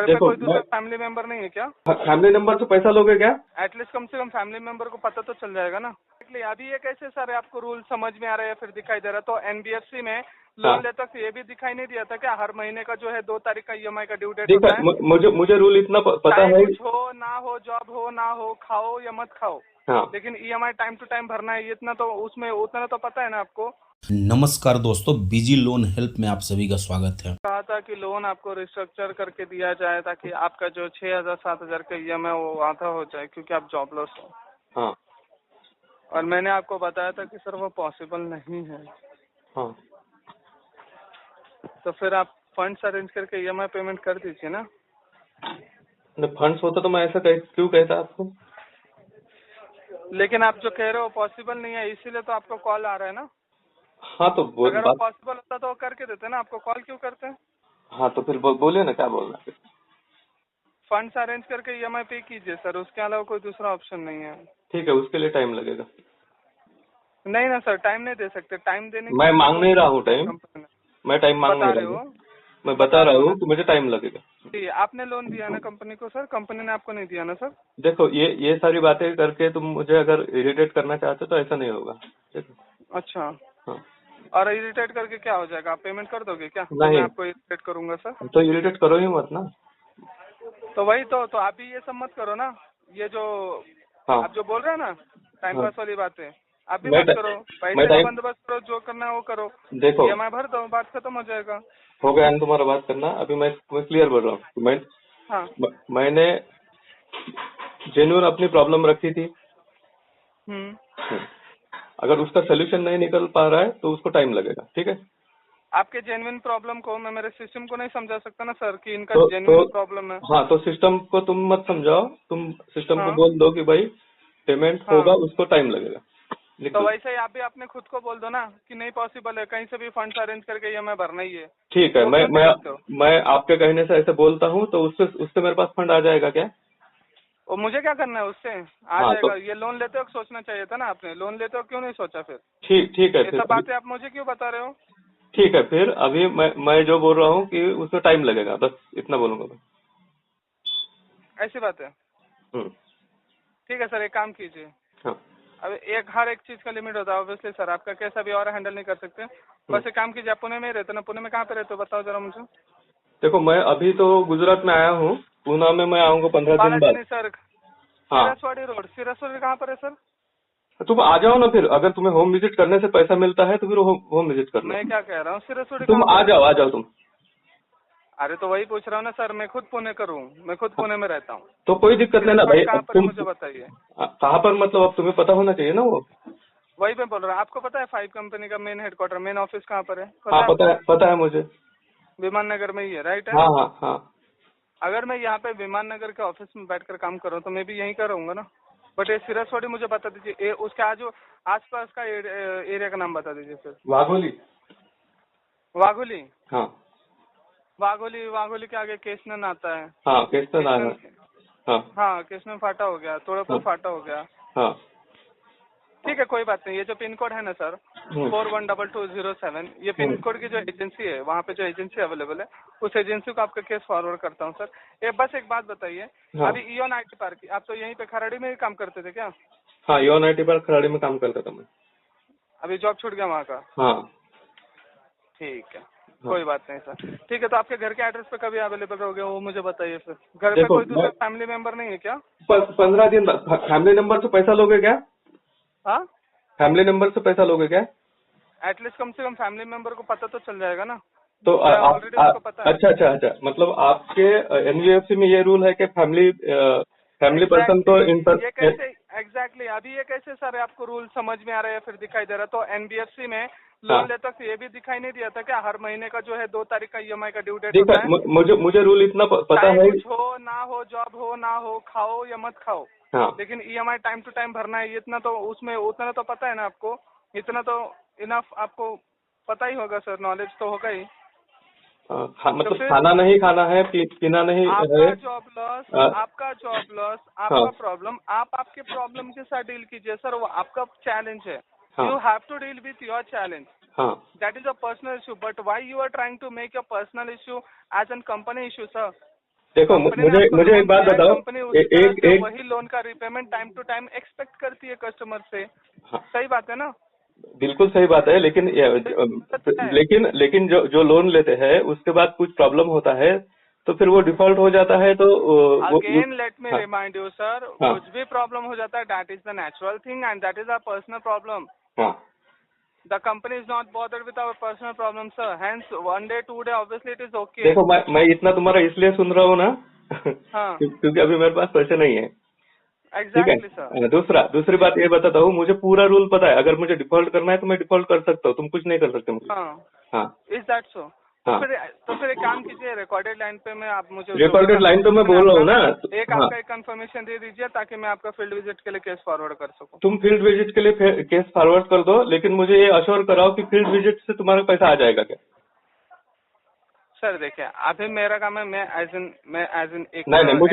घर पे देखो कोई दूसरा फैमिली मेंबर नहीं है क्या? फैमिली नंबर से पैसा लोगे क्या? एटलीस्ट कम से कम फैमिली मेंबर को पता तो चल जाएगा ना। इसलिए अभी ये कैसे सर आपको रूल समझ में आ रहा है फिर दिखाई दे रहा? तो एनबीएफसी में लोन हाँ लेते वक्त ये भी दिखाई नहीं दिया था क्या हर महीने का जो है 2 तारीख का ईएमआई का ड्यू डेट ठीक होता है, है? मुझे रूल इतना पता चाहे है। कुछ हो ना हो, जॉब हो ना हो, खाओ या मत खाओ, हाँ लेकिन ईएमआई टाइम टू टाइम भरना है, इतना तो उसमें उतना तो पता है ना आपको। नमस्कार दोस्तों, बीजी लोन हेल्प में आप सभी का स्वागत है। कहा था कि लोन आपको रिस्ट्रक्चर करके दिया जाए ताकि आपका जो 6,000 7,000 का ईएमआई वो आधा हो जाए क्योंकि आप जॉबलेस हो। हाँ और मैंने आपको बताया था कि सर वो पॉसिबल नहीं है। हाँ तो फिर आप फंड्स अरेंज करके ईएमआई पेमेंट कर दीजिए ना। फंड्स होता तो मैं ऐसा क्यों कहता आपको? लेकिन आप जो कह रहे हो पॉसिबल नहीं है, इसीलिए तो आपको कॉल आ रहा है ना। हाँ तो अगर वो बात। पॉसिबल होता तो वो करके देते ना, आपको कॉल क्यों करते हैं? हाँ तो फिर बोलिए ना, क्या बोलना है? फंड्स अरेंज करके ईएमआई पे कीजिए सर, उसके अलावा कोई दूसरा ऑप्शन नहीं है। ठीक है, उसके लिए टाइम लगेगा। नहीं ना सर, टाइम नहीं दे सकते। टाइम देने मैं की मांग नहीं रहा हूँ टाइम। कंपनी ने मैं टाइम मांग बता नहीं रहे रहा हो, हूँ। मैं बता रहा हूँ कि मुझे टाइम लगेगा। जी आपने लोन दिया ना कंपनी को सर, कंपनी ने आपको नहीं दिया ना सर। देखो ये सारी बातें करके तुम मुझे अगर इरिटेट करना चाहते हो तो ऐसा नहीं होगा। ठीक है? अच्छा, हाँ और इरिटेट करके क्या हो जाएगा? आप पेमेंट कर दोगे क्या जो मैं नहीं, आपको इरिटेट करूंगा सर? तो इरिटेट करो ही मत ना। तो वही तो आप भी ये सब मत करो ना। ये जो हाँ आप जो बोल रहे हैं ना टाइम हाँ पास वाली बातें, आप भी मैं मत करो। मैं पैसे का टाइम बंदोबस्त करो, जो करना है वो करो, देखो ईएमआई भर दो, बात खत्म हो जाएगा। हो गया ना तुम्हारा बात करना। अभी मैं क्लियर बोल रहा हूँ कि हाँ। मैंने जेन्युइन अपनी प्रॉब्लम रखी थी। हम्म। अगर उसका सोल्यूशन नहीं निकल पा रहा है तो उसको टाइम लगेगा। ठीक है? आपके जेन्युइन प्रॉब्लम को मैं मेरे सिस्टम को नहीं समझा सकता ना सर कि इनका तो जेन्युइन प्रॉब्लम है। हाँ, तो सिस्टम को तुम मत समझाओ। तुम सिस्टम को हाँ बोल दो कि भाई पेमेंट होगा, हाँ, उसको टाइम लगेगा। लिख तो दो। वैसे ही आप भी अपने खुद को बोल दो ना कि नहीं पॉसिबल है, कहीं से भी फंड्स अरेंज करके ईएमआई भरना ही है। ठीक है, वो मैं क्यों नहीं मैं बोलते हो? मैं आपके कहने से ऐसे बोलता हूँ तो उससे उससे मेरे पास फंड आ जाएगा क्या? और मुझे क्या करना है उससे? आ हाँ तो जाएगा। ये लोन लेते हो सोचना चाहिए था ना आपने, लोन लेते हो क्यों नहीं सोचा फिर? ठीक है ये फिर सब बातें आप मुझे क्यों बता रहे हो? ठीक है फिर अभी मैं जो बोल रहा हूँ कि उसमें टाइम लगेगा, बस इतना बोलूंगा मैं। ऐसी बात है। हम्म, ठीक है सर, एक काम कीजिए। हाँ अब हर एक चीज का लिमिट होता है ऑब्वियसली सर, आपका कैसा भी और हैंडल नहीं कर सकते। बस एक काम कीजिए, आप पुणे में ही रहते ना? पुणे में कहाँ पे रहते हो बताओ जरा मुझे। देखो मैं अभी तो गुजरात में आया हूँ। पूना में मैं आऊंगा 15 दिन बालाजी बाद। नहीं सर, हाँ सिरसवाड़ी रोड। सिरसवाड़ी कहाँ पर है सर? तुम आ जाओ ना फिर। अगर तुम्हें होम विजिट करने से पैसा मिलता है तो फिर होम विजिट कर लो। मैं क्या कह रहा हूँ, सिरसवाड़ी तुम कहाँ पर है? आ जाओ तुम। अरे तो वही पूछ रहा हूँ ना सर, मैं खुद पुणे करूँ, मैं खुद पुणे में रहता हूँ। तो कोई दिक्कत नहीं ना सिरसवाड़ी भाई। कहाँ अब पर है तुम मुझे बताइए। कहाँ पर, मतलब अब तुम्हें पता होना चाहिए ना वो। वही मैं बोल रहा हूँ। आपको पता है 5 कंपनी का मेन हेडक्वार्टर, मेन ऑफिस कहाँ पर है? पता हाँ है आपको? पता है मुझे। विमान नगर में ही है, राइट है? हाँ हाँ हाँ अगर मैं यहाँ पे विमान नगर के ऑफिस में बैठकर काम कर रहा हूँ तो मैं भी यहीं का रहूंगा ना। बट ये सिरसवाड़ी मुझे बता दीजिए, उसके आसपास का एरिया का नाम बता दीजिए फिर। वाघोली। वाघोली। हाँ वाघोली के आगे केशनन आता है। हाँ केसर आ केशनन, रहा। हाँ हाँ केशनन फाटा हो गया, तोड़ापुर हाँ फाटा हो गया। हाँ ठीक है कोई बात नहीं। ये जो पिन कोड है ना सर 412207, ये पिन कोड की जो एजेंसी है, वहाँ पे जो एजेंसी अवेलेबल है उस एजेंसी को आपका केस फॉरवर्ड करता हूँ सर। ये बस एक बात बताइए, हाँ अभी इओन आईटी पार्क, आप तो यहीं पे खराड़ी में ही काम करते थे क्या? हाँ योन IT पर खराड़ी में काम करता था मैं। अभी जॉब छूट गया वहाँ का? हाँ ठीक है हाँ कोई बात नहीं सर। ठीक है, तो आपके घर के एड्रेस पे कभी अवेलेबल रहोगे वो मुझे बताइए फिर। घर पे देखो कोई मैं दूसरा फैमिली मेंबर नहीं है क्या? 15 दिन फैमिली नंबर से पैसा लोगे क्या? हाँ, फैमिली नंबर से पैसा लोगे क्या? एटलीस्ट कम से कम फैमिली मेंबर को पता तो चल जाएगा ना। तो या ऑलरेडी उसको पता है? अच्छा, मतलब आपके NBFC में ये रूल है कि फैमिली पर्सन को ये कैसे एग्जैक्टली अभी ये कैसे सर आपको रूल समझ में आ रहा है फिर दिखाई दे रहा? तो एनबीएफसी में हाँ लोन लेते वक्त ये भी दिखाई नहीं दिया था क्या हर महीने का जो है 2 तारीख का ईएमआई का ड्यू डेट ठीक होता है, है? मुझे रूल इतना पता चाहे है। कुछ हो ना हो, जॉब हो ना हो, खाओ या मत खाओ, हाँ लेकिन ईएमआई टाइम टू टाइम भरना है, इतना तो उसमें उतना तो पता है ना आपको। इतना तो इनफ आपको पता ही होगा सर, नॉलेज तो होगा ही। तो मतलब फिर खाना नहीं खाना है, पीना नहीं है। आपका जॉब लॉस, हाँ आपका प्रॉब्लम, आप आपके प्रॉब्लम के साथ डील कीजिए सर, वो आपका चैलेंज है। हाँ you have to deal with your challenge. हाँ That is a personal issue, but why you are trying to make your personal issue as a company issue, sir? देखो मुझे एक बात बताओ, कंपनी एक वही लोन का repayment time to time expect करती है कस्टमर से। हाँ, सही बात है ना? बिल्कुल सही बात है, लेकिन जो लोन लेते हैं उसके बाद कुछ प्रॉब्लम होता है तो फिर वो डिफॉल्ट हो जाता है, तो अगेन लेट मी हाँ, रिमाइंड यू सर, हाँ, कुछ भी प्रॉब्लम हो जाता है that is the natural thing and that is our personal problem. हाँ, The company is not bothered with our personal problems, sir. Hence, 1 day, 2 day, obviously it is okay. देखो मैं इतना तुम्हारा इसलिए सुन रहा हूँ ना हाँ, क्योंकि अभी मेरे पास पैसे नहीं है, ठीक है। exactly, sir. दूसरी बात ये बताता हूँ, मुझे पूरा रूल पता है, अगर मुझे डिफॉल्ट करना है तो मैं डिफॉल्ट कर सकता हूँ, तुम कुछ नहीं कर सकते मुझे। हाँ, हाँ, is that so? हाँ, तो फिर एक काम कीजिए, रिकॉर्डेड लाइन पे मैं आप मुझे रिकॉर्डेड लाइन तो मैं बोल रहा हूँ ना। एक हाँ, आपका एक कंफर्मेशन दे दीजिए ताकि मैं आपका फील्ड विजिट के लिए केस फॉरवर्ड कर सकूं। तुम फील्ड विजिट के लिए केस फॉरवर्ड कर दो, लेकिन मुझे ये अश्योर कराओ कि फील्ड विजिट से तुम्हारा पैसा आ जाएगा क्या? सर देखिए, अभी मेरा काम है, मैं एज इन एक नहीं, मुझे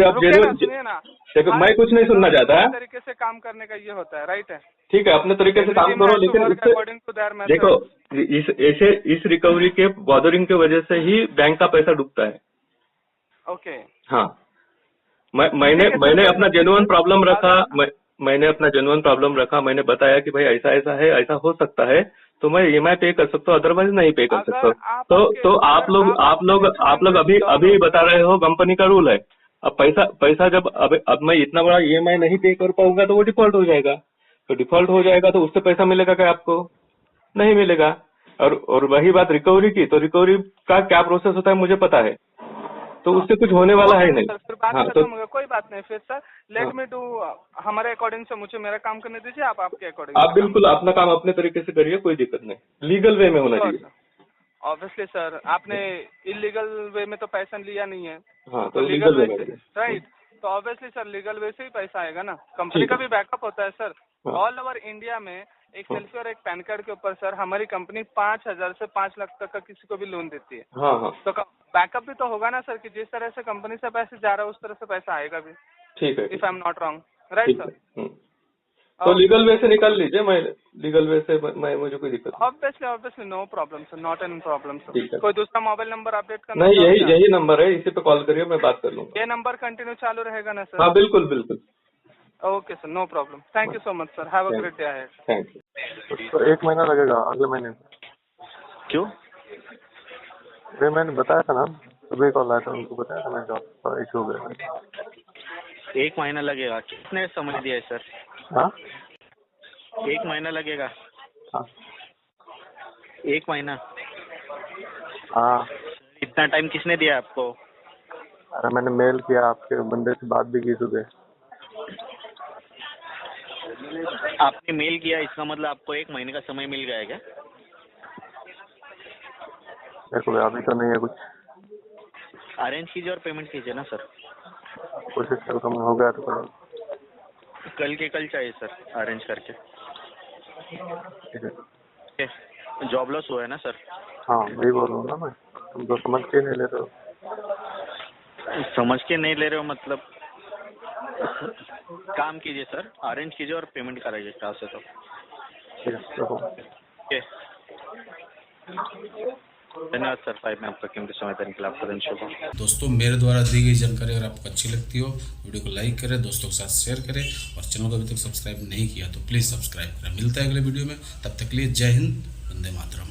आप सुनिए ना, देखो मैं कुछ नहीं सुनना चाहता, तरीके से काम करने का ये होता है, राइट है? ठीक है, अपने तरीके से काम करो, लेकिन इससे अकॉर्डिंग टू देयर मेथड। देखो इस रिकवरी के बॉदरिंग की वजह से ही बैंक का पैसा डूबता है। ओके, हाँ, मैंने अपना जेन्युइन प्रॉब्लम रखा, मैंने अपना जेन्युइन प्रॉब्लम रखा, मैंने बताया कि भाई ऐसा है, ऐसा हो सकता है, तो मैं EMI पे कर सकता हूँ, अदरवाइज नहीं पे कर सकता। तो आप लोग अभी बता रहे हो कंपनी का रूल है। अब पैसा जब अब मैं इतना बड़ा EMI नहीं पे कर पाऊंगा तो वो डिफॉल्ट हो जाएगा, तो डिफॉल्ट हो जाएगा तो उससे पैसा मिलेगा क्या आपको? नहीं मिलेगा। और वही बात रिकवरी की, तो रिकवरी का क्या प्रोसेस होता है मुझे पता है, तो उससे कुछ होने वाला है नहीं। फिर बात हाँ, खत्म हो गया, कोई बात नहीं। फिर सर लेट हाँ, मी डू हमारे अकॉर्डिंग से, मुझे मेरा काम करने दीजिए, आप आपके अकॉर्डिंग। आप बिल्कुल अपना काम अपने तरीके से करिए, कोई दिक्कत नहीं, लीगल वे में होना चाहिए। ऑब्वियसली सर, आपने इलीगल वे में तो पैसा लिया नहीं है। हाँ, तो लीगल वे से, राइट, तो ऑब्वियसली सर लीगल वे से ही पैसा आएगा ना। कंपनी का भी बैकअप होता है सर। ऑल ओवर इंडिया में एक सेल्फी और एक पैन कार्ड के ऊपर सर हमारी कंपनी 5,000 से 5 लाख तक का किसी को भी लोन देती है। हाँ, तो बैकअप भी तो होगा ना सर, कि जिस तरह से कंपनी से पैसे जा रहा है उस तरह से पैसा आएगा भी। ठीक है, if I am not wrong, right sir? तो लीगल वे से निकाल लीजिए, मैं लीगल वे से मुझे कोई दिक्कत obviously no problem sir, not an problem sir. कोई दूसरा मोबाइल नंबर अपडेट करना? नहीं, यही नंबर है, इसी पे कॉल करिए, मैं बात कर लूंगा। ये नंबर कंटिन्यू चालू रहेगा ना सर? हाँ, बिल्कुल। Okay sir, no problem. Thank you so much sir, have a great day ahead. Thank you. तो 1 महीना लगेगा, अगले महीने। क्यों? अरे मैंने बताया था ना, सुबह कॉल आया था, उनको बताया था मेरा इशू हो गया। 1 महीना लगेगा? कितने समय दिया है सर? हाँ, 1 महीना लगेगा? हाँ, 1 महीना? हाँ। इतना टाइम किसने दिया आपको? अरे मैंने मेल किया, आपके बंदे से बात भी की सुबह। आपने मेल किया, इसका मतलब आपको 1 महीने का समय मिल गया क्या? देखो अभी तो नहीं है कुछ। अरेंज कीजिए और पेमेंट कीजिए ना सर। कोशिश करता हूँ, हो गया तो कल के कल चाहिए सर, अरेंज करके। ठीक है। जॉब लॉस हुआ है ना सर? हाँ, वही बोल रहा हूँ ना मैं, तुम तो समझ के नहीं ले रहे हो। समझ के नहीं ले रहे हो मतलब? काम कीजिए सर, अरेंज कीजिए और पेमेंट कराइए स्टाफ से। तो धन्यवाद सर, 5 में आपका कीमती समय देने के लिए आपका दिन शुभ हो। दोस्तों, मेरे द्वारा दी गई जानकारी अगर आपको अच्छी लगती हो, वीडियो को लाइक करें, दोस्तों के साथ शेयर करें, और चैनल को अभी तक सब्सक्राइब नहीं किया तो प्लीज़ सब्सक्राइब करें। मिलता है अगले वीडियो में, तब तक के लिए जय हिंद, वंदे मातरम।